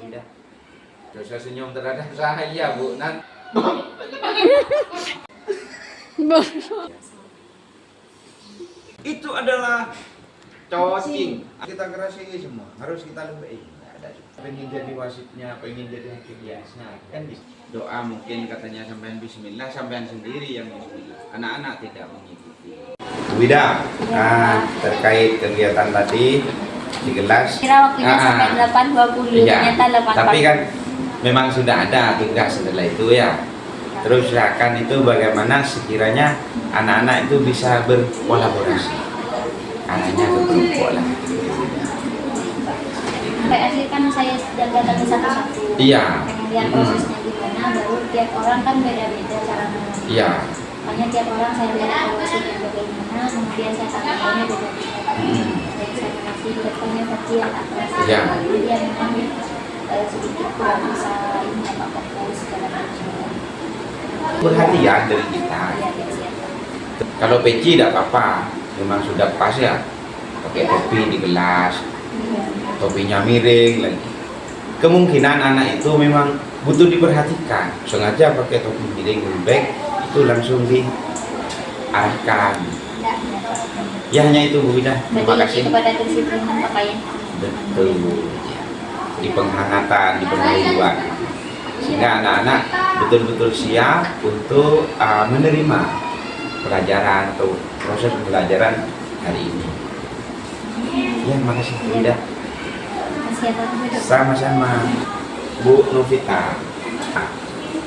Tidak. Dosa senyum terhadap saya, Bu. Itu adalah cocing. Kita kerasi semua. Harus kita lebih. Pengen jadi wasitnya, pengen jadi hakim biasa. Kan doa mungkin katanya sampean bismillah, sampean sendiri yang bismillah. Anak-anak tidak mengikuti. Wida, terkait kegiatan tadi di kelas. Kira waktunya sampai 8.20, iya, ternyata 8. Tapi kan memang sudah ada tugas setelah itu ya. Terus silakan itu bagaimana sekiranya anak-anak itu bisa berkolaborasi. Arahnya ke kelompok lah. Sampai akhir kan saya sudah datangi satu-satu. Iya. Pengen lihat prosesnya gimana, baru tiap orang kan beda-beda cara menangani. Iya. Makanya tiap orang saya lihat evaluasinya bagaimana, kemudian saya tanggapannya beda-beda. Jadi saya kasih depannya tadi yang atas. Iya. Kemudian memang sedikit kurang bisa ini apa fokus segala macam. Perhatian dari kita. Ya, siap. Kalau peci tidak apa-apa, memang sudah pas ya. Pakai topi di kelas, topinya miring lagi. Kemungkinan anak itu memang butuh diperhatikan. Sengaja pakai topi miring, bag itu langsung diarahkan. Ya hanya itu Bu Wida. Terima kasih. Kepada kedisiplinan pakaian. Betul. Di penghangatan, di pendahuluan. Sehingga anak-anak betul-betul siap untuk menerima pelajaran atau proses pembelajaran hari ini. Ya, makasih Bu Wida. Sama-sama Bu Novita.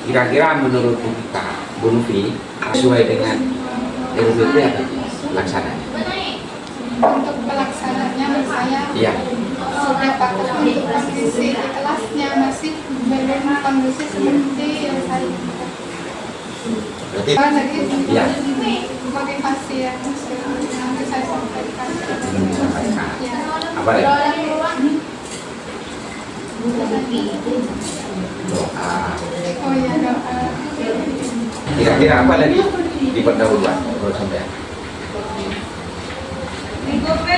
Kira-kira menurut Bu Novita, Bu Novi, sesuai dengan RUPP apa pelaksananya? Untuk pelaksananya saya sudah takut untuk posisi di kelasnya masih belum kondusif seperti yang saya Berarti ya. Motivasi yang nanti saya sampaikan. Ya. Apa lagi? Doa. Oh ya, doa. Kira-kira apa lagi di pendahuluan menurut sampean? Ini ada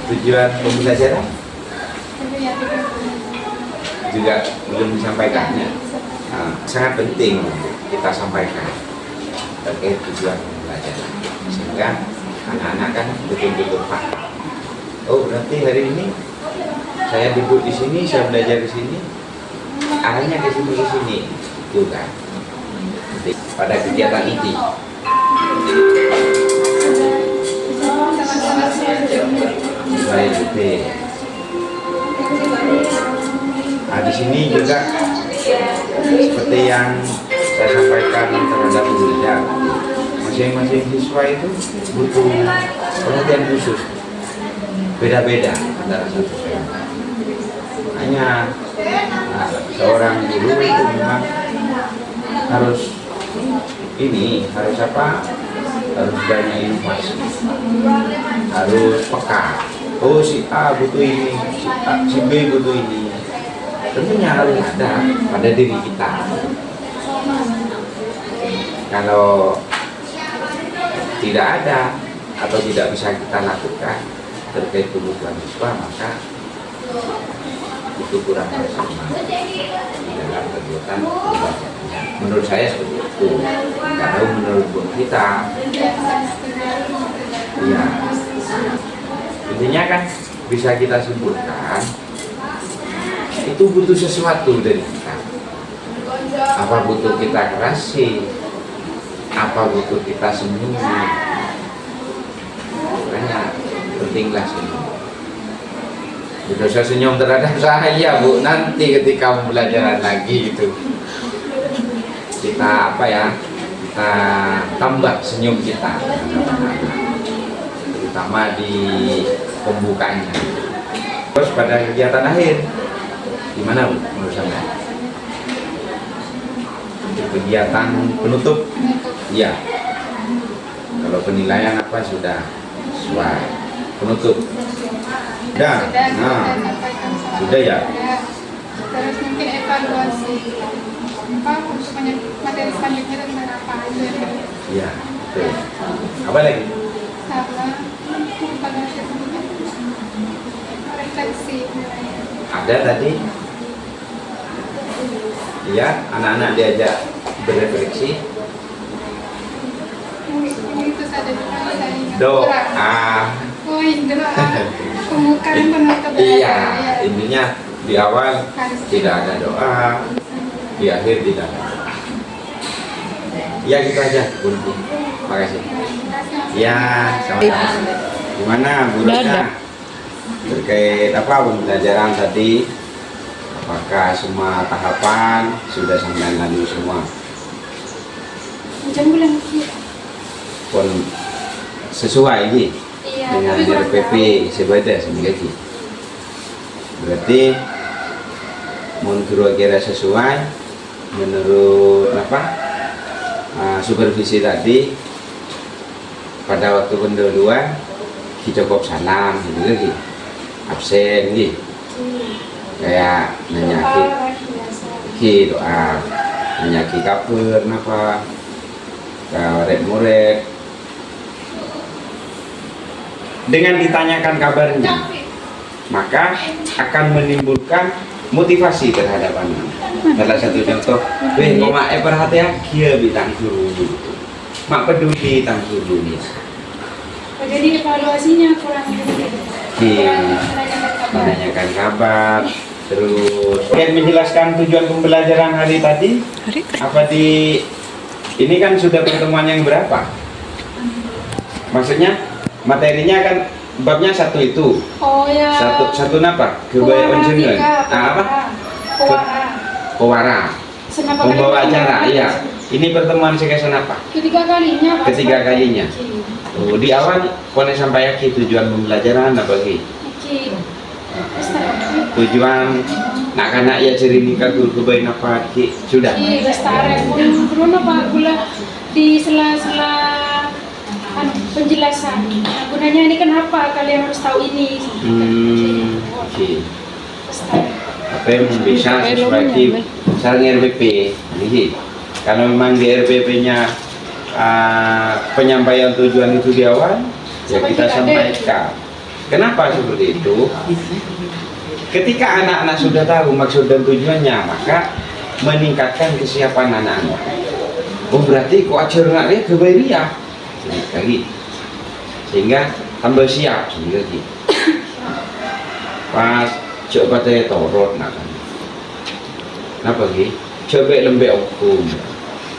Tujuan pembelajaran juga belum disampaikannya. Sangat penting kita sampaikan terkait tujuan pembelajaran sehingga anak-anak kan betul-betul paham. Oh, berarti hari ini saya duduk di sini, saya belajar di sini, arahnya ke sini, itu kan. Jadi, pada kegiatan inti. Baik, di sini juga seperti yang saya sampaikan terhadap belajar, masing-masing siswa itu butuh perhatian khusus, beda-beda antara satu sama. Hanya seorang guru itu memang harus harus banyak inovasi, harus peka. Oh, si A butuh ini, si B butuh ini. Tentunya harus ada pada diri kita. Kalau tidak ada atau tidak bisa kita lakukan terkait kebutuhan siswa, maka itu kurang maksimal di dalam kegiatan pembelajaran. Menurut saya seperti itu. Kalau menurut kita, ya intinya kan bisa kita simpulkan itu butuh sesuatu dari kita. Apa butuh kita kerasi? Apa butuh kita sembunyi? Makanya pentinglah senyum. Dosa senyum terhadap saya, Bu. Nanti ketika pembelajaran lagi itu kita kita tambah senyum kita, terutama di pembukanya. Terus pada kegiatan akhir gimana Bu menurut Anda? Kegiatan penutup, ya. Kalau penilaian apa sudah sesuai. Penutup. Sudah. Sudah ya. Terus mungkin evaluasi untuk materi selanjutnya tentang apa aja. Iya. Apa lagi? Sama refleksi. Ada tadi? Iya, anak-anak diajak berefleksi. Itu saja saya ingat. Doa. Oh, doa. Pembukaan penutup. Iya, intinya di awal tidak ada doa, di akhir tidak ada doa. Ya gitu aja, Bu. Makasih. Ya, sama-sama. Gimana Bu Rina? Terkait apa pembelajaran tadi? Apakah semua tahapan sudah sampai lalu semua? Jangan bilang Pun sesuai ini iya, dengan tapi kurang RPP sebeda seminggu. Berarti menurut kira sesuai menurut apa supervisi tadi pada waktu pendahuluan cukup salam gitu lagi absen gitu kayak nanyaki doa nanyaki kabar napa karet murid dengan ditanyakan kabarnya maka akan menimbulkan motivasi terhadap anak. Salah satu contoh, kok mak perhatian dia bintang guru, mak peduli tentang guru nih. jadi evaluasinya kurang Menanyakan kabar, terus yang menjelaskan tujuan pembelajaran hari tadi. Apa di ini kan sudah pertemuan yang berapa? Maksudnya materinya kan babnya satu itu. Oh ya. Satu apa? Kebaya onjengan. Apa? Pewara. Pembawa acara, iya. Ini pertemuan sekesan apa? Ketiga kalinya. Ketiga kalinya. Oh, di awal kone sampai ki tujuan pembelajaran apa ki? Tujuan nak kanak ya cerini kaku kebayin apa ki? Sudah. Lestari pun apa gula di sela-sela penjelasan. Nah, gunanya ini kenapa kalian harus tahu ini? Oke. Apa yang bisa sesuai saran RPP ini? Kalau memang di RPP-nya penyampaian tujuan itu di awal, ya kita sampaikan. Kenapa seperti itu? Ketika anak-anak sudah tahu maksud dan tujuannya, maka meningkatkan kesiapan anak-anak. Oh berarti kok acaranya kebaria, lagi sehingga tambah siap sehingga gitu. Pas coba teh torot nak kan, napa lagi? Coba lembek hukum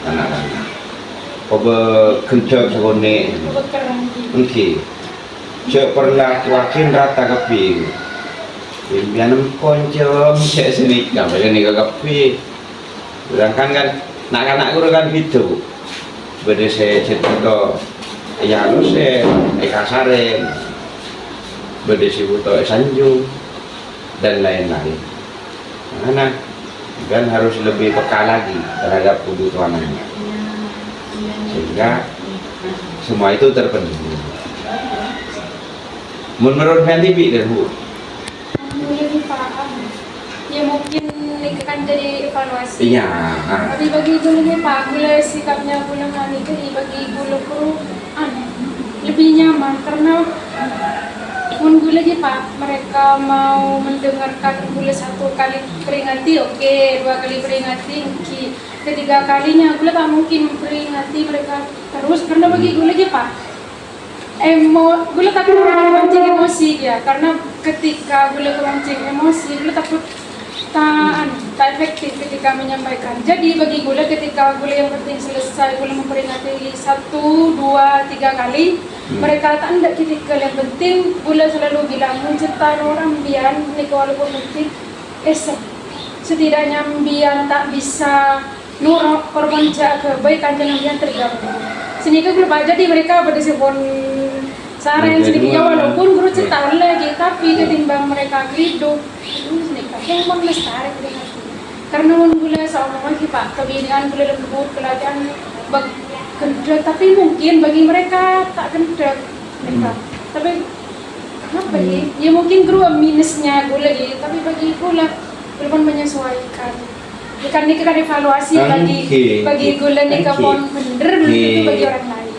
anak-anak. Coba kencang segone. Oke. Cek perlakuan rata kepi. Bianem koncom cek sini gak boleh nih kepi. Sedangkan kan nak-nak guru kan gitu. Beda saya cerita ya lu saya kasaren. Beda si buto sanjung dan lain-lain. Karena kan harus lebih peka lagi terhadap kebutuhan anak. Sehingga semua itu terpenuhi. Menurut Fenty dan Bu? Lebih paham. Ya mungkin ini kan jadi evaluasi. Iya. Tapi bagi gue lebih paham, gula sikapnya gula mani itu bagi gula kru lebih nyaman karena pun gula lagi pak mereka mau mendengarkan gula satu kali peringati oke, dua kali peringati oke, ketiga kalinya gula tak mungkin memperingati mereka terus karena bagi gula lagi pak gula takut memancing emosi ya karena ketika gula memancing emosi gula takut tak efektif ketika menyampaikan. Jadi bagi gula ketika gula yang penting selesai gula memperingati 1, 2, 3 kali mereka tak hendak ketika yang penting gula selalu bilang mencetak orang biar ni walaupun penting setidaknya biar tak bisa nurut korban jaga kebaikan jangan biar tergabung. Sehingga gula jadi mereka berdisipon saran sedikitnya walaupun guru cetak lagi tapi ketimbang mereka hidup yang melestari karena gula seorang lagi pak kebinaan gula lembut pelajaran gendek tapi mungkin bagi mereka tak gendek mereka tapi apa ya mungkin guru minusnya gula gitu tapi bagi gula belum menyesuaikan bukan ini kan evaluasi bagi gula nih kapon bener belum itu bagi orang lain.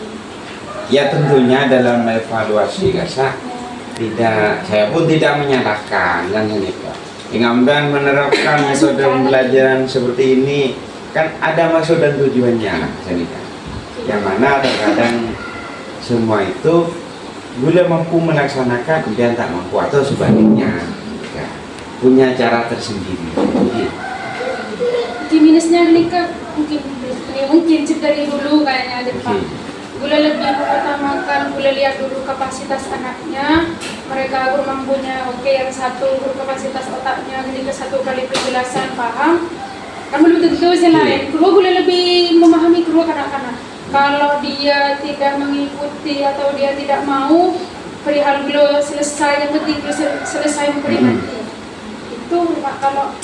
Ya tentunya dalam evaluasi Kasa Tidak, saya pun tidak menyalahkan kan ini Pak. Mudah-mudahan menerapkan metode pembelajaran seperti ini kan ada maksud dan tujuannya, Sanika. Yang mana terkadang semua itu gula mampu melaksanakan, dia tak mampu atau sebaliknya, ya, punya cara tersendiri. Di minusnya ini kan mungkin cip dari dulu kayaknya ada Pak. Gula lebih mengutamakan, gula lihat dulu kapasitas anaknya. Mereka guru mampunya oke, yang satu guru kapasitas otaknya ini ke satu kali penjelasan paham. Kan belum tentu selain guru gula lebih memahami guru kanak-kanak. Kalau dia tidak mengikuti atau dia tidak mau perihal gula selesai, yang penting gula selesai memperingati. Itu Pak, kalau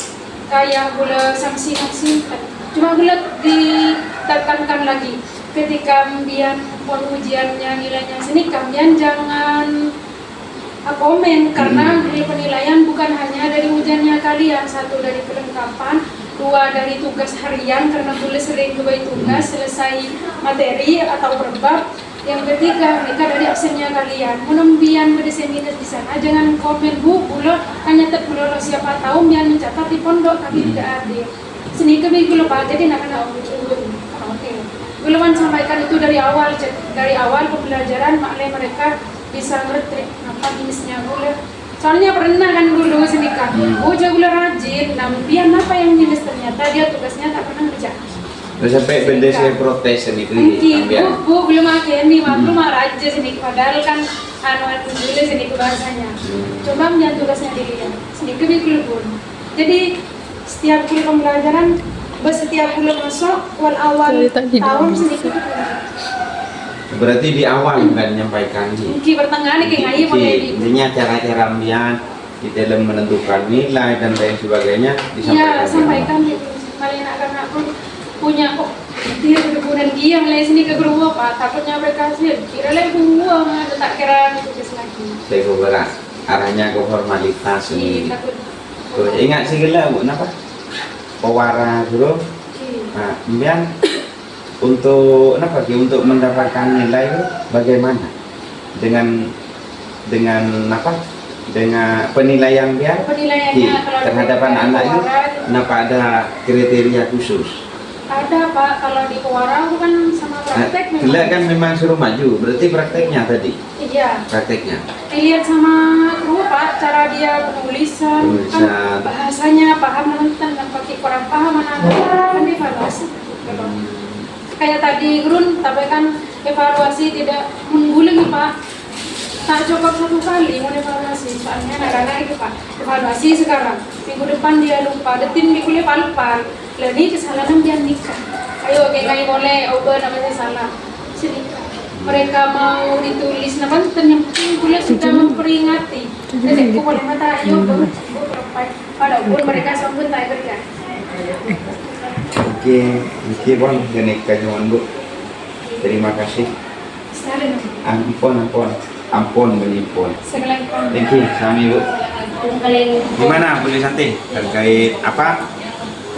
kayak gula sanksi-sanksi cuma gula ditekankan lagi ketika kemudian pon ujiannya nilainya sini kalian jangan komen karena nilai penilaian bukan hanya dari ujiannya kalian, satu dari kelengkapan, dua dari tugas harian karena boleh sering kebagi tugas selesai materi atau berbab, yang ketiga mereka dari absennya kalian menumbian berdiseminas di sana. Jangan komen bu gula hanya tergula siapa tahu biar mencatat di pondok tapi tidak ada seni kebagi gula pak, jadi nak Gulawan sampaikan itu dari awal pembelajaran makanya mereka bisa ngerti apa minusnya gula. Soalnya pernah kan dulu senikah, gula rajin, namun apa yang minus ternyata dia tugasnya tak pernah kerja. Terus sampai benda saya protes ini mungkin bu belum akhir nih belum rajin sini padahal kan dulu sini ke bahasanya. Coba yang tugasnya dilihat sini ke pun. Jadi setiap kali pembelajaran setiap bulan masuk awal tahun sedikit. Berarti di awal kan menyampaikan mungkin pertengahan kayak ngayi mulai intinya cara-cara Mian di dalam menentukan nilai dan lain sebagainya disampaikan. Ya, sampaikan gitu. Kalian akan aku punya kok dia kemudian dia mulai sini ke guru apa takutnya mereka sih kira lagi buang tak kira tugas lagi. Saya berat arahnya ke formalitas ini. Tuh, ingat sih gila bu, kenapa? Pewara dulu, nah, kemudian untuk apa? Untuk mendapatkan nilai itu bagaimana? Dengan apa? Dengan penilaian dia terhadap anak itu, kenapa ada kriteria khusus? Ada Pak, kalau di Pewara itu kan sama praktek memang. Gila kan memang suruh maju, berarti prakteknya tadi? Iya. Prakteknya. Dilihat sama kru Pak, cara dia penulisan, kan bahasanya paham nonton dan pakai kurang paham kan dievaluasi. Kayak tadi Grun, tapi kan evaluasi tidak mengulangi Pak. Tak cukup satu kali mau evaluasi, soalnya anak-anak itu Pak evaluasi sekarang, minggu depan dia lupa, detin di kuliah palpal, lebih kesalahan dia nikah. Ayo kayak boleh, obat namanya salah, sedikit. Mereka mau ditulis, namanya yang penting kuliah sudah memperingati. Jadi aku boleh mata, ayo pada umur mereka sambut tak kerja. Oke, Bon, jenis kajuan Bu. Terima kasih. Ampun menimpun. Thank you, Sami Bu. Gimana Bu Santi terkait apa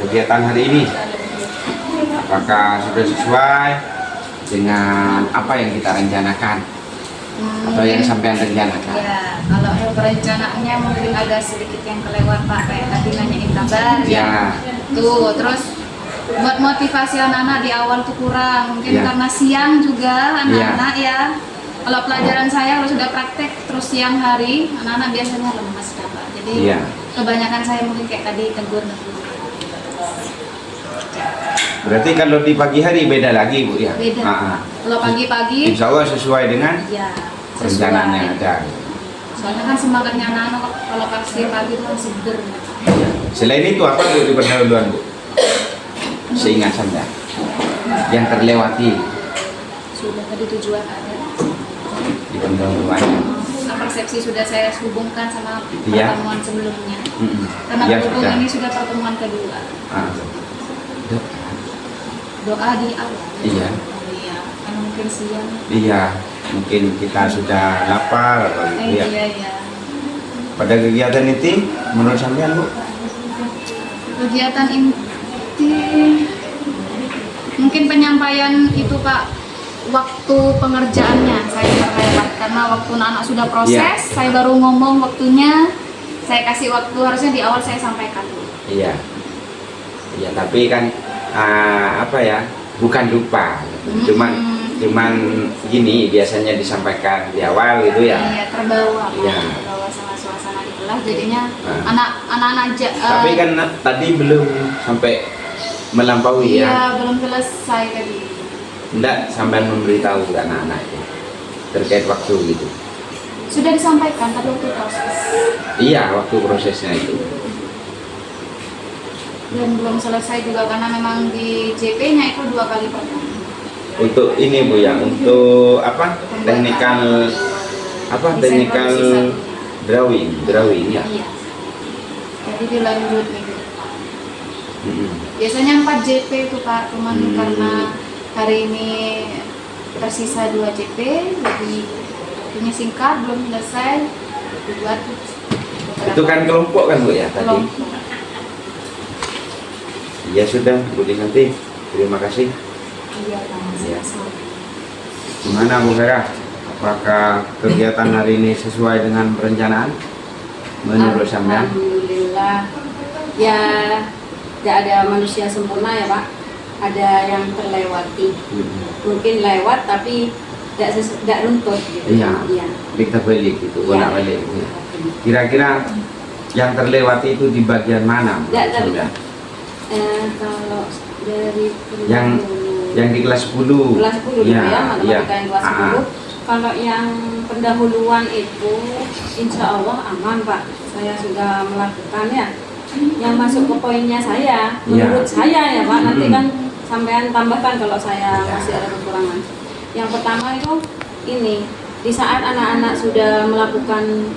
kegiatan hari ini? Apakah sudah sesuai dengan apa yang kita rencanakan atau yang sampean rencanakan? Ya, kalau perencanaannya mungkin agak sedikit yang kelewat Pak, kayak tadi nanyain kabar. Ya. Tuh, terus buat motivasi anak-anak di awal tuh kurang, mungkin karena siang juga anak-anak ya. Kalau pelajaran saya kalau sudah praktek terus siang hari, anak-anak biasanya lemas Pak. Jadi kebanyakan saya mungkin kayak tadi tegur. Berarti kalau di pagi hari beda lagi Bu ya? Beda. Kalau pagi-pagi insya Allah sesuai dengan rencananya ada. Soalnya kan semangatnya anak-anak kalau pagi itu kan seger. Selain itu apa Bu di pendahuluan Bu? Seingat Anda yang terlewati sudah tadi tujuan ada di pendahuluan. Persepsi sudah saya hubungkan sama pertemuan sebelumnya. Karena berhubung ini sudah pertemuan kedua. Doa di awal. Iya. Kan mungkin siang. Iya, mungkin kita sudah lapar atau gitu ya. Iya. Pada kegiatan itu menurut sampean Bu? Kegiatan inti mungkin penyampaian itu Pak waktu pengerjaannya saya terlewat karena waktu anak sudah proses Iya. saya baru ngomong waktunya, saya kasih waktu, harusnya di awal saya sampaikan dulu. Iya. Iya, tapi kan apa ya? Bukan lupa. Cuman gini biasanya disampaikan di awal gitu ya. Iya, terbawa, Pak. Iya. Terbawa sama suasana di kelas, jadinya Nah. anak-anak Tapi kan tadi belum sampai melampaui iya, ya. belum selesai tadi. Enggak sampai memberitahu ke anak-anak itu terkait waktu gitu. Sudah disampaikan tapi waktu proses Iya, waktu prosesnya itu. dan belum selesai juga karena memang di JP-nya itu 2 kali pertemuan. Untuk ini Bu ya, untuk apa? Teknikal Desain produksi drawing ya. Iya. Jadi dilanjut minggu depan. Mm-mm. Biasanya 4 JP itu Pak, cuman karena hari ini tersisa 2 JP, jadi ini singkat belum selesai dibuat Itu kan kelompok kan Bu ya tadi. kelompok. Ya sudah, Bu Dinanti. Terima kasih. Iya, Pak. Iya. Sama-sama. Gimana Bu Vera? Apakah kegiatan hari ini sesuai dengan perencanaan menurut sampean? Alhamdulillah, ya tidak ada manusia sempurna ya Pak, ada yang terlewati, mungkin lewat tapi tidak runtut gitu. Iya. Kita balik gitu, bolak balik. Kira-kira yang terlewati itu di bagian mana Bu Nggak terlewat. sampean? Kalau dari Yang di kelas 10. kelas 10 gitu ya, matematika yang kelas 10. Kalau yang pendahuluan itu insya Allah aman Pak, saya sudah melakukan ya. Yang masuk ke poinnya saya, menurut saya ya Pak, nanti kan sampean tambahkan kalau saya masih ada kekurangan. Yang pertama itu ini, di saat anak-anak sudah melakukan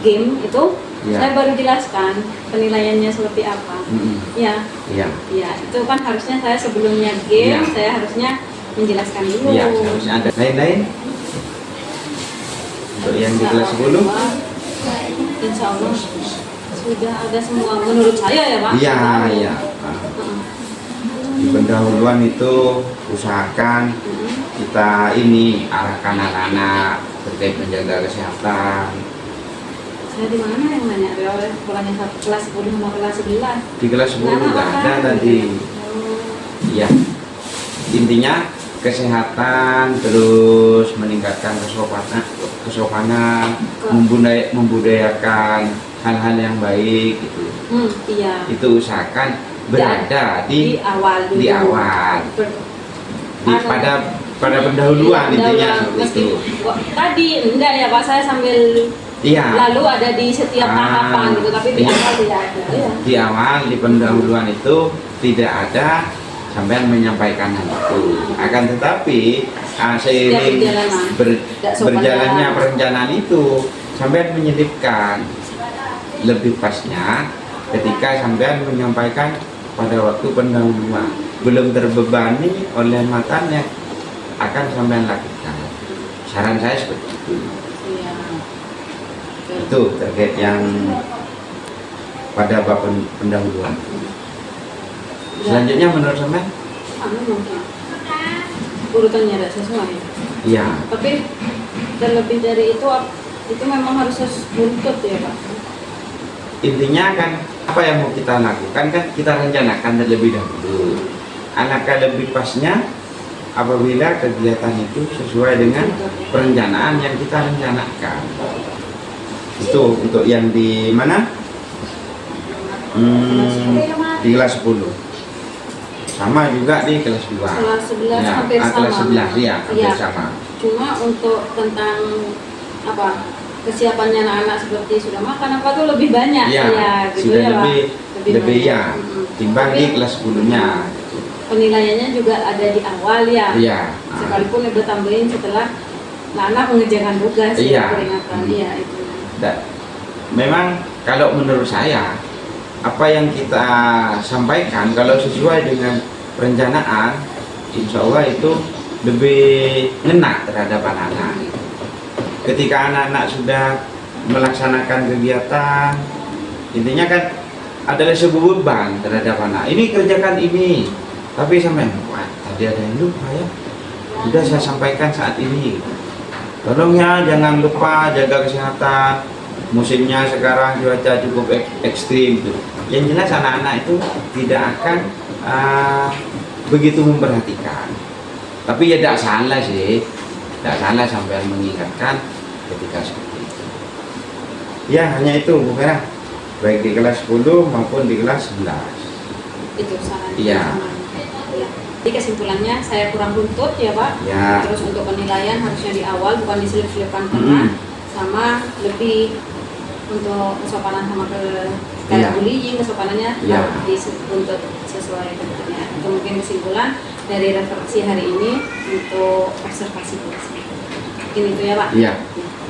game itu, saya baru jelaskan penilaiannya seperti apa. Ya, itu kan harusnya saya sebelumnya game, saya harusnya menjelaskan dulu. Iya, harusnya ada lain-lain. Untuk yang di kelas 10? Insya Allah sudah ada semua menurut saya ya Pak. Iya. Di pendahuluan itu usahakan kita ini arahkan anak-anak terkait menjaga kesehatan. Saya di mana yang nanya? Bukannya kelas 10 sama kelas 11? Di kelas 10 nggak ada tadi. Ya, intinya kesehatan, terus meningkatkan kesopanan, membudayakan hal-hal yang baik gitu. Iya. Itu usahakan berada di awal dulu. di awal. Pada pendahuluan intinya seperti itu. Tadi enggak ya Pak, saya sambil lalu ada di setiap tahapan gitu, tapi di awal tidak ada. Ya. Di awal di pendahuluan itu tidak ada sampai menyampaikan hal itu. Akan tetapi seiring berjalannya perencanaan itu sampai menyelipkan lebih pasnya ketika sampai menyampaikan pada waktu pendahuluan belum terbebani oleh matanya akan sampai lakukan. Saran saya seperti itu. Iya. Itu terkait yang pada bab pendahuluan. Selanjutnya menurut sampean? Mungkin urutannya tidak sesuai. Iya. Tapi terlebih dari itu memang harus buntut ya Pak. Intinya kan apa yang mau kita lakukan kan kita rencanakan terlebih dahulu. Alangkah lebih pasnya apabila kegiatan itu sesuai dengan perencanaan yang kita rencanakan. Itu untuk yang di mana? Di kelas 10. Sama juga di kelas 2. Kelas 11 hampir sama. Kelas 11 ya, hampir sama. Cuma untuk tentang kesiapannya anak-anak seperti sudah makan apa tuh lebih banyak ya gitu sudah ya Pak. lebih ya timbang di kelas 10-nya. Penilaiannya juga ada di awal ya. Iya. Sekalipun ibu tambahin setelah anak mengerjakan tugas peringatan. Iya itu. Memang kalau menurut saya apa yang kita sampaikan kalau sesuai dengan perencanaan, insya Allah itu lebih ngena terhadap anak-anak. Ketika anak-anak sudah melaksanakan kegiatan, intinya kan adalah sebuah beban terhadap anak. Ini kerjakan ini, tapi sampai wah tadi ada yang lupa ya. sudah saya sampaikan saat ini. Tolong ya, jangan lupa jaga kesehatan. Musimnya sekarang cuaca cukup ekstrim gitu. Yang jelas anak-anak itu tidak akan begitu memperhatikan. Tapi ya tidak salah sih, tidak salah sampai mengingatkan ketika seperti itu. Ya hanya itu Bu Vera, baik di kelas 10 maupun di kelas 11. Itu saran. Iya. Ya. Jadi kesimpulannya saya kurang runtut ya Pak. Ya. Terus untuk penilaian harusnya di awal bukan diselip-selipkan tengah, sama lebih untuk kesopanan sama kayak Iya. bullying, kesopanannya Iya. dituntut sesuai bentuknya. Itu mungkin kesimpulan dari refleksi hari ini untuk observasi polisi. Mungkin itu ya Pak. Iya.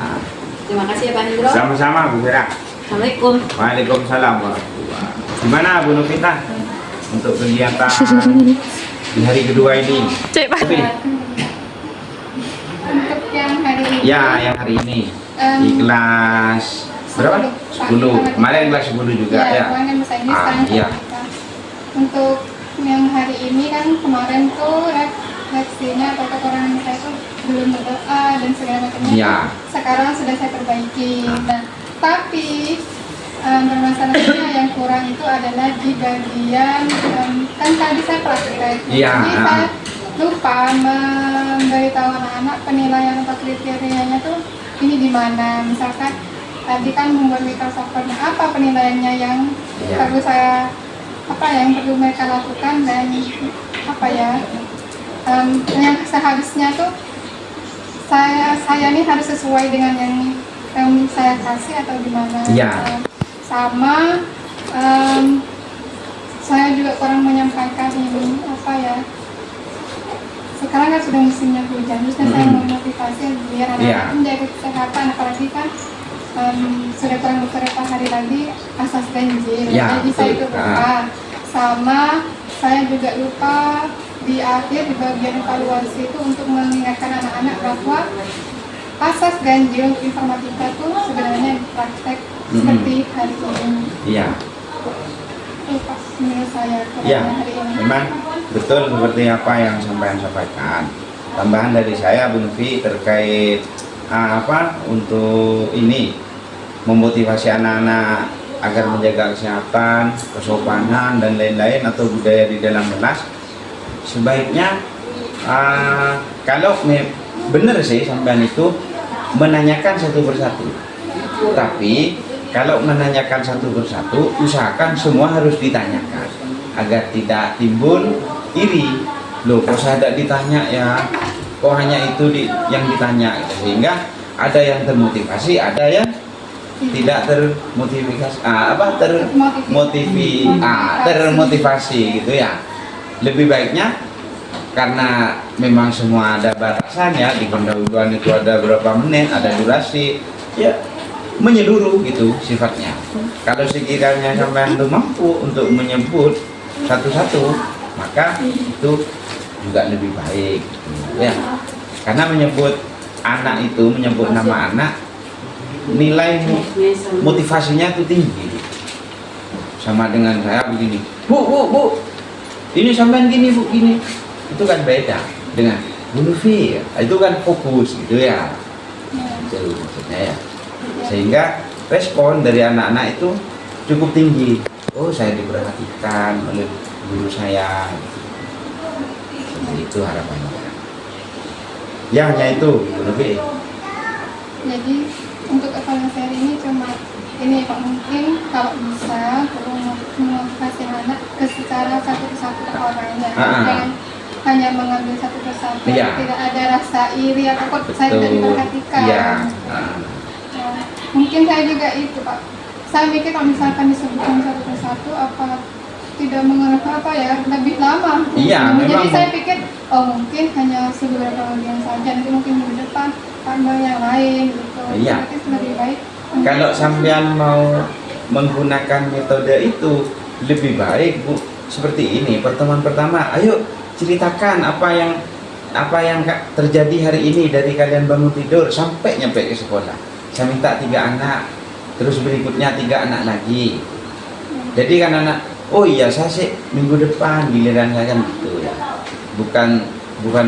Nah, Terima kasih ya Pak Hendro. sama-sama Bu Vera. Assalamualaikum. Waalaikumsalam warahmatullahi. Gimana Bu Novita untuk kegiatan di hari kedua ini? Tapi, Untuk yang hari ini, ya yang hari ini di kelas berapa? 10. Kemarin kelas 10 juga ya. kemarin bahasa Inggris, Ah, sekarang iya. matematika. Untuk yang hari ini kan kemarin tuh reaksinya atau kekurangan saya tuh belum berdoa dan segala macamnya. Iya. Sekarang sudah saya perbaiki. Nah, tapi permasalahannya yang kurang itu adalah di bagian kan tadi saya praktek. Iya. Jadi saya lupa memberitahu anak-anak penilaian atau kriterianya tuh ini di mana. Misalkan tadi kan membuat mereka software, apa penilaiannya yang Iya. perlu saya yang perlu mereka lakukan dan yang seharusnya tuh saya nih harus sesuai dengan yang saya kasih atau gimana. Iya. Sama saya juga kurang menyampaikan ini sekarang kan sudah musimnya hujan, terus saya mau motivasi biar anak-anak menjaga kesehatan, apalagi kan sudah kurang beberapa hari lagi asas ganjil. Ya, Jadi saya itu betul. lupa. Sama saya juga lupa di akhir di bagian evaluasi itu untuk mengingatkan anak-anak bahwa asas ganjil untuk informatika itu sebenarnya praktek seperti hari ini. Iya. Itu pas menurut saya Ya, kurangnya hari ini. memang betul seperti apa yang sampaikan. Tambahan dari saya Bu Novi terkait untuk ini memotivasi anak-anak agar menjaga kesehatan, kesopanan dan lain-lain atau budaya di dalam kelas. Sebaiknya kalau benar sih sampean itu menanyakan satu persatu. Tapi kalau menanyakan satu persatu, usahakan semua harus ditanyakan agar tidak timbul iri. Loh, kok saya tidak ditanya ya? Kok hanya itu yang ditanya? Sehingga ada yang termotivasi, ada yang tidak termotivasi gitu ya. Lebih baiknya karena memang semua ada batasan ya, di pendahuluan itu ada berapa menit, ada durasi ya, menyeluruh gitu sifatnya. Kalau sekiranya sampai belum mampu untuk menyebut satu-satu, maka itu juga lebih baik gitu, ya. Karena menyebut anak itu, menyebut nama anak, nilai motivasinya itu tinggi. Sama dengan saya begini, bu, ini sampean gini bu, gini. Itu kan beda dengan Bu Novi, itu kan fokus gitu ya. Itu maksudnya ya. Sehingga respon dari anak-anak itu cukup tinggi. Oh, saya diperhatikan oleh guru saya. Seperti itu harapannya. Ya, hanya itu Bu Novi. Jadi untuk evaluasi hari ini cuma ini Pak, mungkin kalau bisa perlu memotivasi anak ke secara satu persatu orangnya, jangan hanya mengambil satu persatu. Iya. Tidak ada rasa iri atau kok saya tidak diperhatikan. Iya. Nah, mungkin saya juga itu Pak. Saya mikir kalau misalkan disebutkan satu persatu apa tidak mengenai lebih lama. Iya, Jadi memang. saya pikir mungkin hanya beberapa bagian saja, nanti mungkin minggu depan tambah yang lain gitu. Iya. Berarti lebih baik. Kalau sampean mau menggunakan metode itu, lebih baik Bu seperti ini. Pertemuan pertama, ayo ceritakan apa yang terjadi hari ini dari kalian bangun tidur sampai nyampe ke sekolah. Saya minta 3 anak, terus berikutnya 3 anak lagi. Jadi kan anak, oh iya saya sih minggu depan giliran saya kan gitu ya. Bukan bukan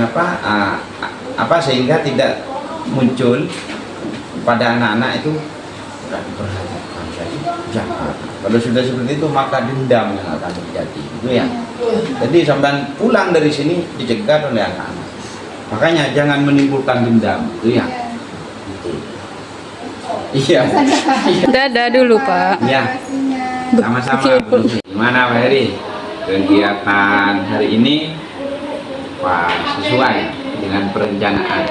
apa sehingga tidak muncul pada anak-anak itu tidak diperhatikan. Jadi jangan. Kalau sudah seperti itu maka dendam yang akan terjadi, gitu ya. Jadi sampai pulang dari sini dicegat oleh anak-anak. Makanya jangan menimbulkan dendam, gitu ya. Gitu. Iya. Dadah dulu Pak. Iya. Sama-sama. Gimana Pak Heri? Kegiatan hari ini Pak sesuai dengan perencanaan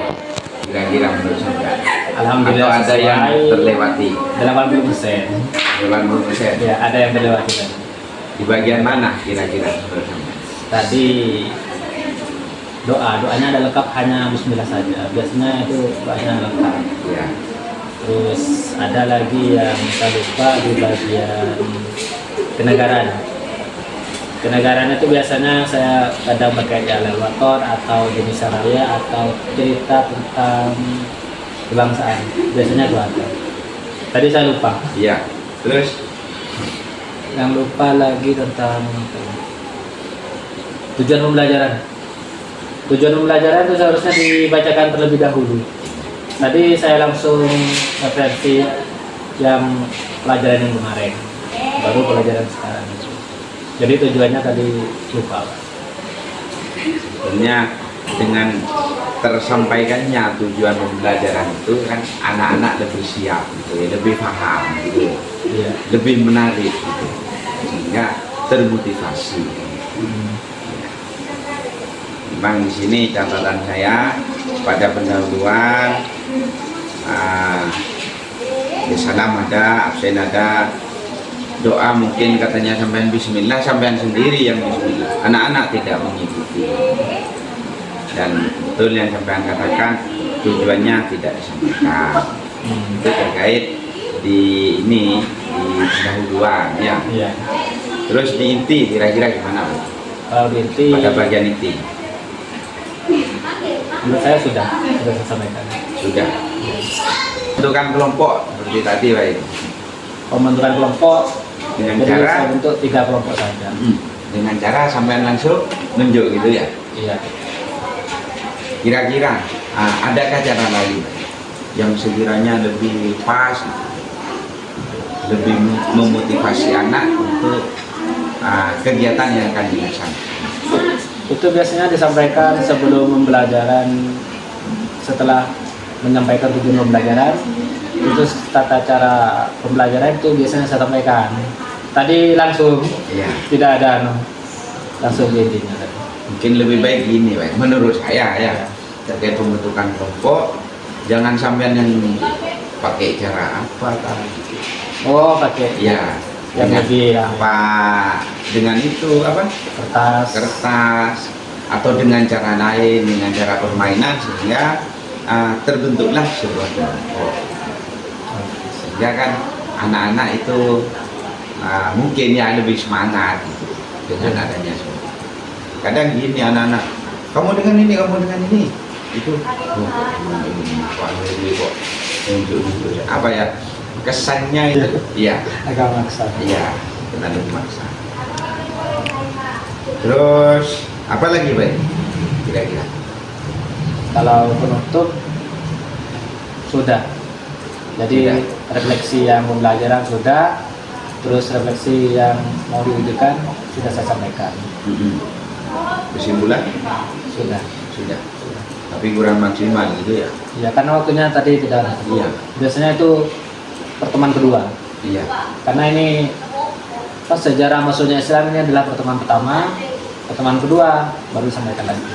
kira-kira menurut Anda? Alhamdulillah atau ada yang sesuai. terlewati? 80%. 80%. Ya, ada yang terlewati tadi. Di bagian mana kira-kira menurut Anda? Tadi doanya ada lengkap, hanya bismillah saja. Biasanya itu doanya lengkap. Ya. Terus ada lagi yang saya lupa di bagian kenegaraan. Kenegaraan itu biasanya saya kadang pakai elevator atau jenis raya atau cerita tentang kebangsaan. Biasanya itu ada. Tadi saya lupa. Iya. Terus Yang lupa lagi tentang tujuan pembelajaran. Tujuan pembelajaran itu seharusnya dibacakan terlebih dahulu. Tadi saya langsung referensi yang pelajaran yang kemarin, baru pelajaran sekarang. Jadi tujuannya tadi lupa. sebenarnya dengan tersampaikannya tujuan pembelajaran itu kan anak-anak lebih siap, gitu, ya, lebih paham, gitu, Iya. lebih menarik, gitu, sehingga termotivasi. Memang di sini catatan saya pada pendahuluan salam ada, absen ada, doa mungkin katanya sampean bismillah, sampean sendiri yang bismillah, anak-anak tidak mengikuti. Dan betul yang sampean katakan, tujuannya tidak disampaikan. Itu terkait di ini di pendahuluan ya. Iya. Terus di inti kira-kira gimana Bu? Kalau di inti, Pada bagian inti menurut saya sudah saya sampaikan. sudah bentukan kelompok seperti tadi Pak itu. Pembentukan kelompok Dengan jadi cara saya bentuk 3 kelompok saja. dengan cara sampean langsung nunjuk gitu ya. Iya. Kira-kira adakah cara lain yang sekiranya lebih pas, lebih memotivasi anak untuk kegiatan yang akan dilaksanakan? Itu biasanya disampaikan sebelum pembelajaran, setelah menyampaikan tujuan pembelajaran, itu tata cara pembelajaran itu biasanya saya sampaikan. Tadi langsung, Ya, tidak ada langsung di intinya. mungkin lebih baik gini Pak, menurut saya ya, terkait pembentukan kelompok, jangan sampean yang pakai cara apa gitu. Oh, pakai Ya, yang dengan lebih apa, dengan itu apa? kertas atau dengan cara lain, dengan cara permainan, sehingga terbentuklah sebuah kelompok, sehingga kan anak-anak itu mungkin ya lebih semangat gitu, dengan adanya semua. Kadang gini anak-anak, kamu dengan ini, kamu dengan ini, itu ini kok nunjuk-nunjuk. Apa ya kesannya itu? Iya. agak maksa. Iya, terlalu memaksa. Terus apa lagi Pak? Kira-kira? Kalau penutup sudah. Jadi Sudah. refleksi yang pembelajaran sudah, terus refleksi yang mau diwujudkan sudah saya sampaikan. Kesimpulan? Sudah. Sudah. Tapi kurang maksimal gitu ya? Ya karena waktunya tadi tidak ada. Iya. Biasanya itu pertemuan kedua. Iya. Karena ini pas sejarah masuknya Islam ini adalah pertemuan pertama, pertemuan kedua baru disampaikan lagi.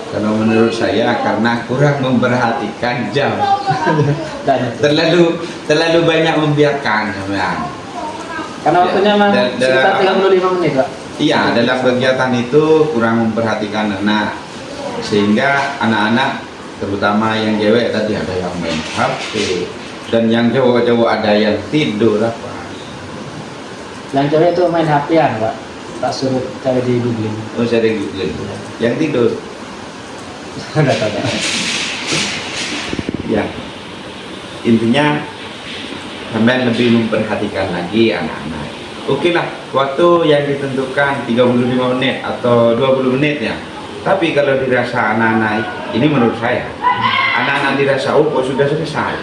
Kalau menurut saya karena kurang memperhatikan jam, Dan itu. terlalu banyak membiarkan sampean. Karena waktunya memang Dan- sekitar 35 menit, Pak. Iya, dalam kegiatan itu kurang memperhatikan anak, sehingga anak-anak terutama yang cewek tadi ada yang main HP dan yang cowok-cowok ada yang tidur apa. Yang cewek itu main HP-an, Pak. Tak suruh cari di googling. Oh, sering googling. Yang tidur. Enggak tahu. Ya, intinya sampai lebih memperhatikan lagi anak-anak. Oke lah, waktu yang ditentukan 35 menit atau 20 menit ya, Tapi kalau dirasa anak-anak, ini menurut saya, anak-anak dirasa oh kok sudah selesai,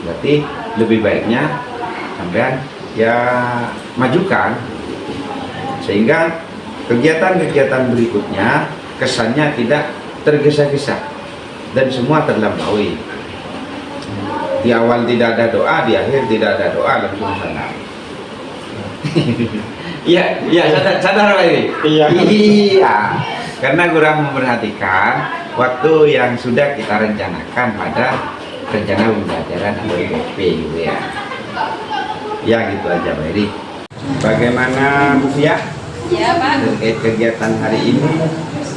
berarti lebih baiknya sampean ya majukan, sehingga kegiatan-kegiatan berikutnya kesannya tidak tergesa-gesa dan semua terlampaui. Di awal tidak ada doa, di akhir tidak ada doa, langsung sana. Iya, sadar Pak ini. Iya. Karena kurang memperhatikan waktu yang sudah kita rencanakan pada rencana pembelajaran atau IPP gitu ya. Ya gitu aja Pak Eri. Bagaimana Bu Fia? Ya Pak. Terkait kegiatan hari ini,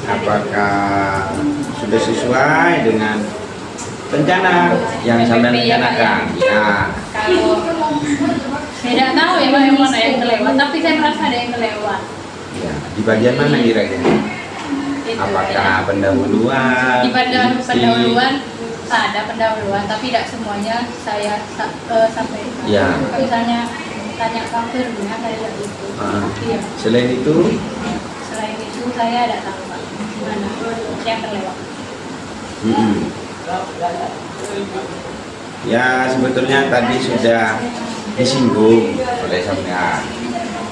apakah sudah sesuai dengan rencana yang sampai rencanakan? Ya. Kalau saya tidak tahu ya Pak yang mana yang kelewat, tapi saya merasa ada yang kelewat. Ya. Di bagian mana kira-kira? Itu, Apakah ya. pendahuluan? Di isi? pendahuluan ada pendahuluan, tapi tidak semuanya saya sampaikan. Ya. Misalnya tanya counternya kayak gitu. Iya. Selain itu, Selain itu saya tidak tahu Pak mana yang terlewat. ya sebetulnya tadi sudah disinggung oleh sampean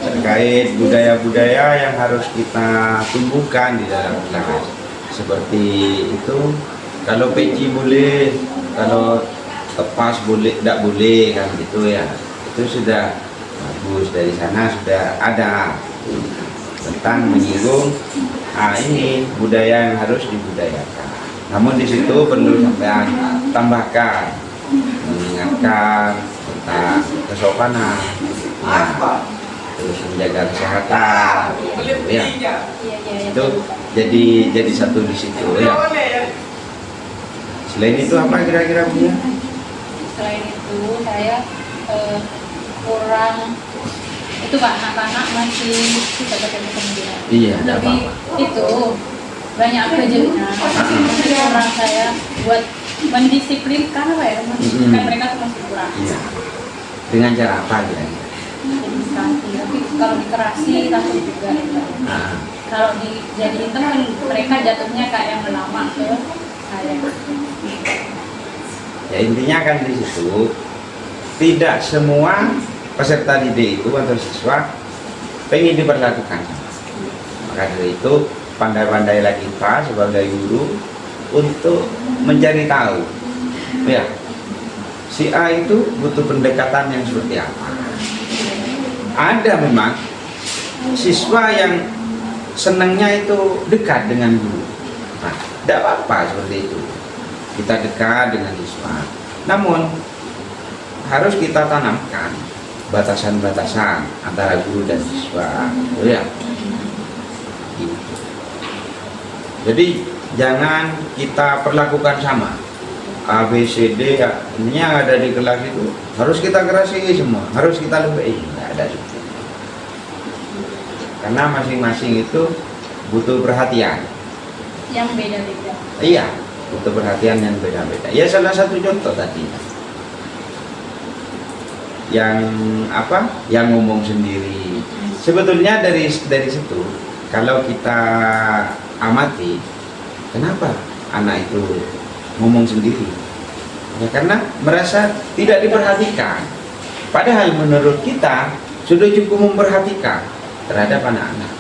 terkait budaya-budaya yang harus kita tumbuhkan di dalam kelas. Seperti itu, kalau peci boleh, kalau tepas boleh, tidak boleh kan gitu ya. Itu sudah bagus, dari sana sudah ada tentang menyinggung ini budaya yang harus dibudayakan. Namun di situ perlu sampean tambahkan, mengingatkan tentang kesopanan, ya, terus menjaga kesehatan, ya. Itu jadi satu di situ ya. Selain itu apa kira-kira Bu? Selain itu saya kurang itu Pak, anak-anak masih bisa bertemu. Iya, ada Lebih itu banyak kerjanya, masih kurang saya buat mendisiplinkan apa ya, mendisiplinkan mereka tuh masih kurang. Iya. Dengan cara apa kira-kira? Edukasi, tapi kalau dikerasi takut juga. Nah, Kalau dijadiin teman, mereka jatuhnya kayak yang lama ke saya. ya intinya kan di situ tidak semua peserta didik itu atau siswa pengen diperlakukan. Maka dari itu pandai-pandailah kita sebagai guru untuk mencari tahu, ya, si A itu butuh pendekatan yang seperti apa. Ada memang siswa yang senangnya itu dekat dengan guru. Nah, tidak apa-apa seperti itu. Kita dekat dengan siswa. Namun harus kita tanamkan batasan-batasan antara guru dan siswa. Oh ya. Gitu. Jadi jangan kita perlakukan sama. A, B, C, D, ya, ini yang ada di kelas itu harus kita kerasi semua, harus kita lebih. Nggak ada itu. Karena masing-masing itu butuh perhatian. Yang beda-beda. Iya, butuh perhatian yang beda-beda. Ya salah satu contoh tadi. Yang apa? Yang ngomong sendiri. Sebetulnya dari situ kalau kita amati, kenapa anak itu ngomong sendiri? Ya karena merasa tidak diperhatikan. Padahal menurut kita sudah cukup memperhatikan terhadap anak-anak.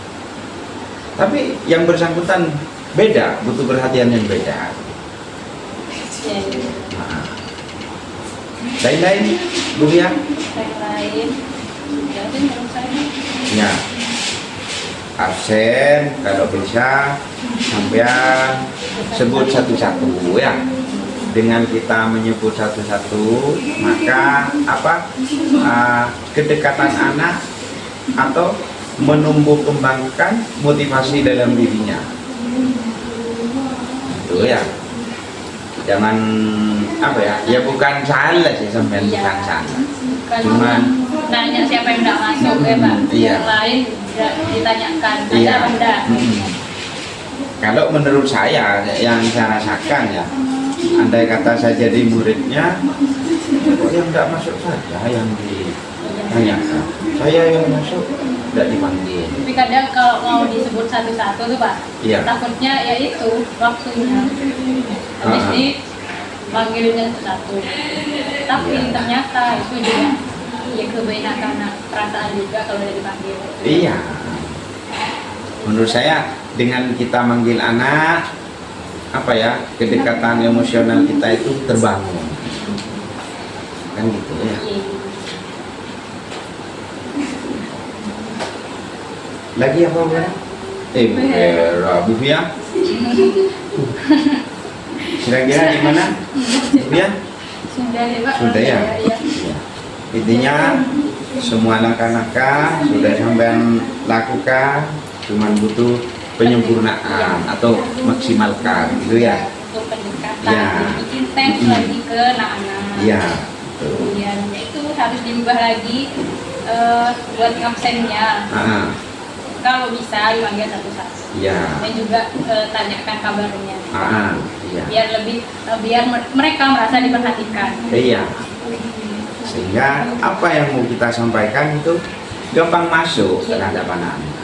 Tapi yang bersangkutan beda, butuh perhatian yang beda. Nah, lain-lain, Bu ya? Lain-lain, ya sih menurut saya. Ya, absen kalau bisa sampean sebut satu-satu ya. Dengan kita menyebut satu-satu, maka apa? Kedekatan anak atau menumbuh kembangkan motivasi dalam dirinya. Itu ya. Jangan apa ya? Ya bukan salah sih sampean, bukan salah. Cuman nanya siapa yang tidak masuk ya Pak. Iya. Yang lain ditanyakan ada Iya. apa enggak. Kalau menurut saya yang saya rasakan ya, andai kata saya jadi muridnya, kok yang tidak masuk saja yang ditanyakan, saya yang masuk tidak dipanggil. Tapi kadang kalau mau disebut satu-satu tuh Pak, Iya. takutnya ya itu waktunya. Habis Ah. ini manggilnya satu. Tapi Iya. ternyata itu juga ya kebanyakan perasaan juga kalau udah dipanggil. Iya. Menurut saya dengan kita manggil anak, apa ya, kedekatan emosional kita itu terbangun. Kan gitu ya. Iya. Lagi apa Bu? Bu Vera, Bu Fia. Kira-kira gimana? Bu Fia? Sudah ya Pak. Sudah ya? Iya. Ya. Intinya semua langkah-langkah sudah sampean lakukan, cuman butuh penyempurnaan atau maksimalkan gitu ya. Untuk pendekatan, Iya. lebih intens lagi ke anak-anak. Iya. Kemudian itu harus diubah lagi buat ngabsennya. Ah, Kalau bisa dipanggil satu-satu. iya. Dan juga tanyakan kabarnya. Iya. Biar lebih biar mereka merasa diperhatikan. Iya. Sehingga apa yang mau kita sampaikan itu gampang masuk terhadap anak-anak.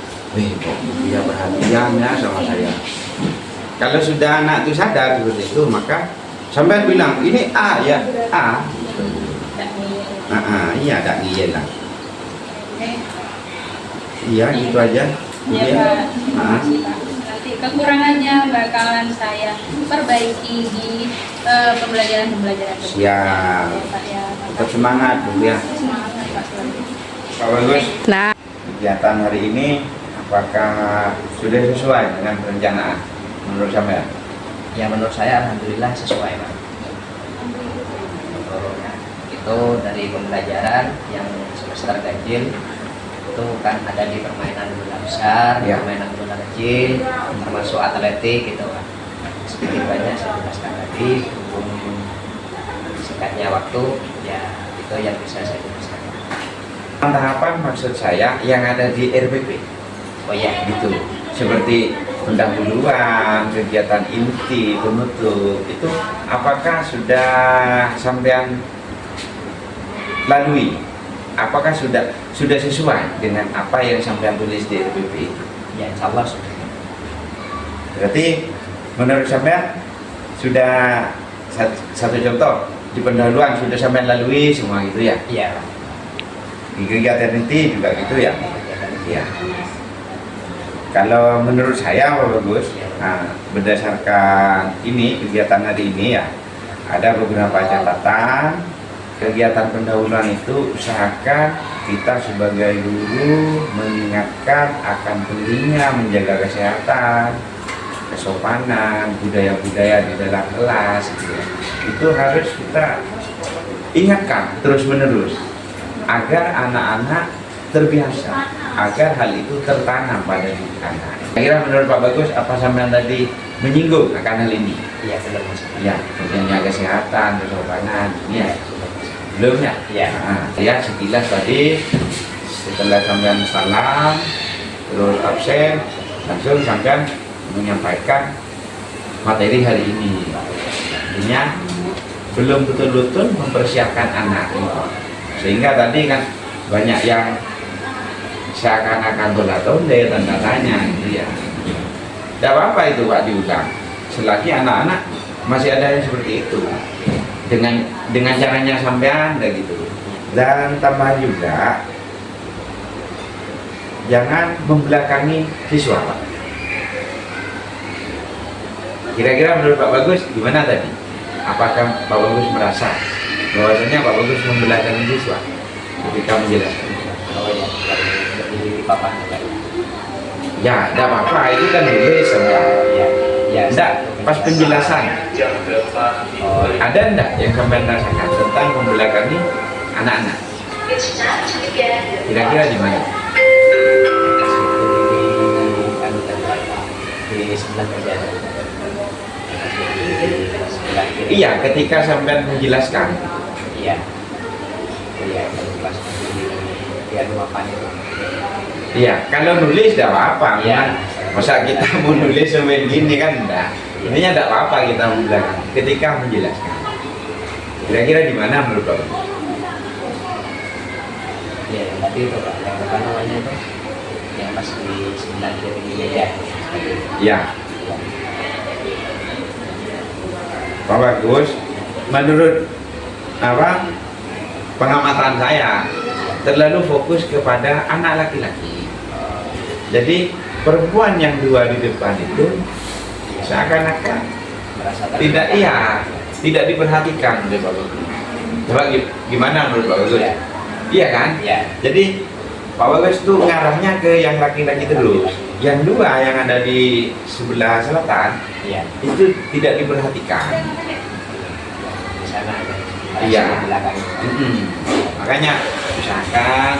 Kok dia perhatian ya sama saya. Kalau sudah anak itu sadar seperti itu, maka sampai bilang ini A ya A. Iya, tak ngiyel lah. Oke. Iya, gitu aja. Ya Iya. Pak, terima kasih Pak. Nanti kekurangannya bakalan saya perbaiki di pembelajaran-pembelajaran berikutnya. Siap. Ya, Pak, ya. Tetap semangat Bu ya. Semangat Pak selalu. Pak Bagus. Nah. Kegiatan hari ini apakah sudah sesuai dengan perencanaan menurut sampean? Ya menurut saya alhamdulillah sesuai Pak. Itu dari pembelajaran yang semester ganjil itu kan ada di permainan bola besar, Ya. permainan bola kecil, termasuk atletik gitu Pak. Seperti banyak saya jelaskan tadi, berhubung singkatnya waktu, ya itu yang bisa saya jelaskan. Tahapan maksud saya yang ada di RPP. Oh ya, Gitu. Seperti pendahuluan, kegiatan inti, penutup, itu apakah sudah sampean lalui? Apakah sudah sesuai dengan apa yang sampean tulis di RPP? ya insya Allah sudah. Berarti menurut sampean sudah satu contoh di pendahuluan sudah sampean lalui semua gitu ya? Iya. Di kegiatan inti juga gitu ya? Iya. Kalau menurut saya Pak Bagus, berdasarkan ini kegiatan hari ini ya, ada beberapa catatan. Kegiatan pendahuluan itu usahakan kita sebagai guru mengingatkan akan pentingnya menjaga kesehatan, kesopanan, budaya-budaya di dalam kelas gitu ya. Itu harus kita ingatkan terus-menerus agar anak-anak terbiasa, agar hal itu tertanam pada diri anak. Kira menurut Pak Bagus apa sampean tadi menyinggung akan hal ini? Iya benar Mas. Ya, pentingnya kesehatan, kesopanan, ya. Belum ya? Iya. Ya sekilas tadi setelah sampean salam terus absen langsung sampean menyampaikan materi hari ini. Artinya belum betul-betul mempersiapkan anak sehingga tadi kan banyak yang seakan-akan tolak-tolak tanda tanya gitu ya. Tidak apa-apa itu Pak diulang selagi anak-anak masih ada yang seperti itu dengan caranya sampean gitu. Dan tambah juga jangan membelakangi siswa Pak. Kira-kira menurut Pak Bagus gimana tadi? Apakah Pak Bagus merasa bahwasanya Pak Bagus membelakangi siswa ketika menjelaskan? Oh ya, dari papan ya. Ya, tidak apa-apa, itu kan nulis ya. Ya, Tidak, pas penjelasan. Oh, Ada enggak yang sampean rasakan tentang membelakangi anak-anak? Kira-kira di mana? di sebelah kerja. Iya, ketika sampean menjelaskan. Iya. Iya, kalau pas di papan itu. Iya, kalau nulis tidak apa-apa. Iya. Masa kita mau nulis sampai gini kan enggak. Intinya tidak apa-apa kita membelakangi ketika menjelaskan. Kira-kira di mana menurut Bapak? Iya, yang tadi itu Pak, yang apa namanya itu? yang pas di sebelah kiri meja. Ya. Pak Bagus, menurut pengamatan saya terlalu fokus kepada anak laki-laki. Jadi perempuan yang dua di depan itu seakan-akan tidak diperhatikan oleh Pak Bagus. Coba gimana menurut Pak Bagus? Iya kan? Ya. Jadi Pak Bagus tuh ngarahnya ke yang laki-laki terus. Yang dua yang ada di sebelah selatan Iya. itu tidak diperhatikan. Di sana ada. Iya. Di belakang. Makanya usahakan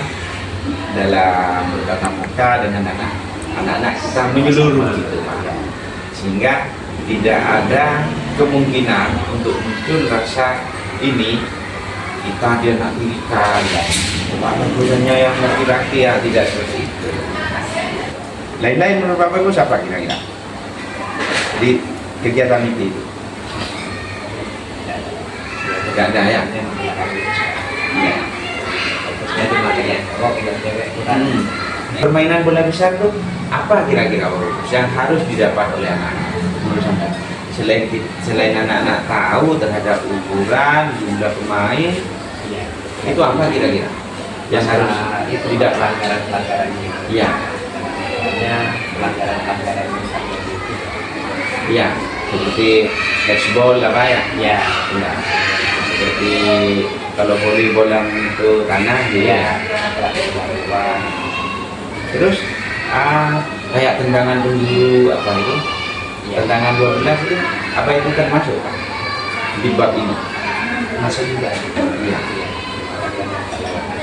dalam bertatap muka dengan anak-anak kita menyeluruh gitu Pak. Sehingga tidak ada kemungkinan untuk muncul rasa ini kita dia nak tirikan Pak Bagusnya yang laki-laki ya, tidak seperti itu. Lain-lain menurut Pak Bagus apa kira-kira di kegiatan itu? Tidak ada ya? Iya. Fokusnya cuma kayak cewek kurang. Permainan bola besar tuh apa kira-kira Pak Bagus yang harus didapat oleh anak-anak menurut Anda? Selain anak-anak tahu terhadap ukuran, jumlah pemain, itu apa kira-kira yang harus itu didapat? pelanggaran Iya, pelanggaran iya, seperti catchball apa ya? ya Iya. Seperti kalau volleyball yang ke tanah gitu ya. Terus kayak tendangan dulu apa itu? Tendangan 12 itu apa itu termasuk Pak? Di bab ini? masuk juga. Iya.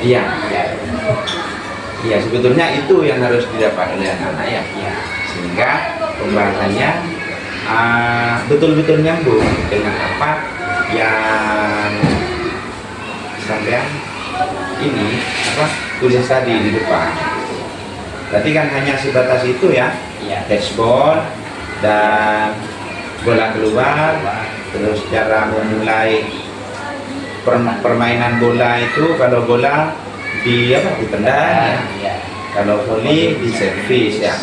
Iya. Iya, sebetulnya itu yang harus didapat oleh anak-anak ya. Sehingga pembahasannya betul-betul nyambung dengan apa yang sampean ini tulis tadi di depan. Berarti kan hanya sebatas itu ya, catchball dan bola keluar, terus cara memulai permainan bola itu kalau bola ditendang ya. Kalau volley di servis ya.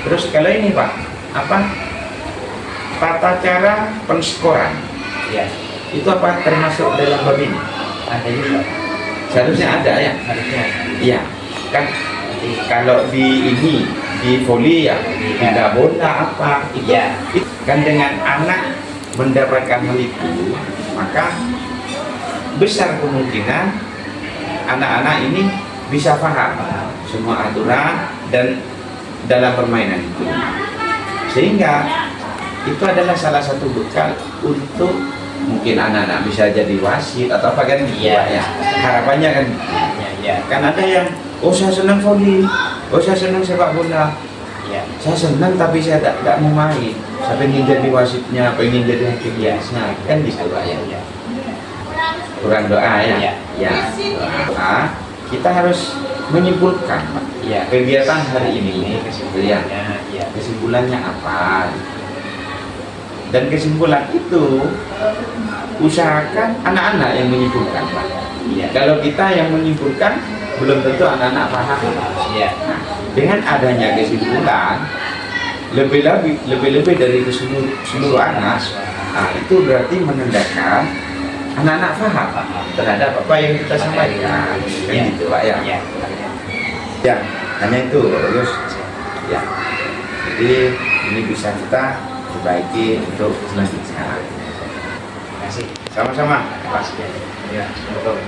Terus kalau ini Pak, tata cara penskoran Ya, itu apa termasuk dalam bab ini? ada juga. Seharusnya ada ya. Harusnya. Iya, kan kalau di volley ya tidak bola apa itu, Iya. kan dengan anak mendapatkan hal itu maka besar kemungkinan anak-anak ini bisa paham semua aturan dan dalam permainan itu, sehingga itu adalah salah satu bekal untuk mungkin anak-anak bisa jadi wasit atau apa kan gitu Iya. ya. Harapannya kan kan ada yang saya senang volley, saya senang sepak bola, saya senang tapi saya tidak mau main, saya pengen jadi wasitnya, pengen jadi hakimnya, kan gitu Pak ya. Kurang doa ya. Doa, kita harus menyimpulkan Pak. Kegiatan hari ini kesimpulannya apa? Dan kesimpulan itu usahakan anak-anak yang menyimpulkan Pak. Kalau kita yang menyimpulkan belum tentu anak-anak paham. Nah, dengan adanya kesimpulan lebih dari seluruh anak, itu berarti menandakan anak-anak paham terhadap apa yang kita sampaikan. Kan gitu Pak ya. Ya, hanya itu Pak Bagus. Ya. Jadi ini bisa kita perbaiki untuk selanjutnya. Terima kasih. Sama-sama. Pas ya. Betul.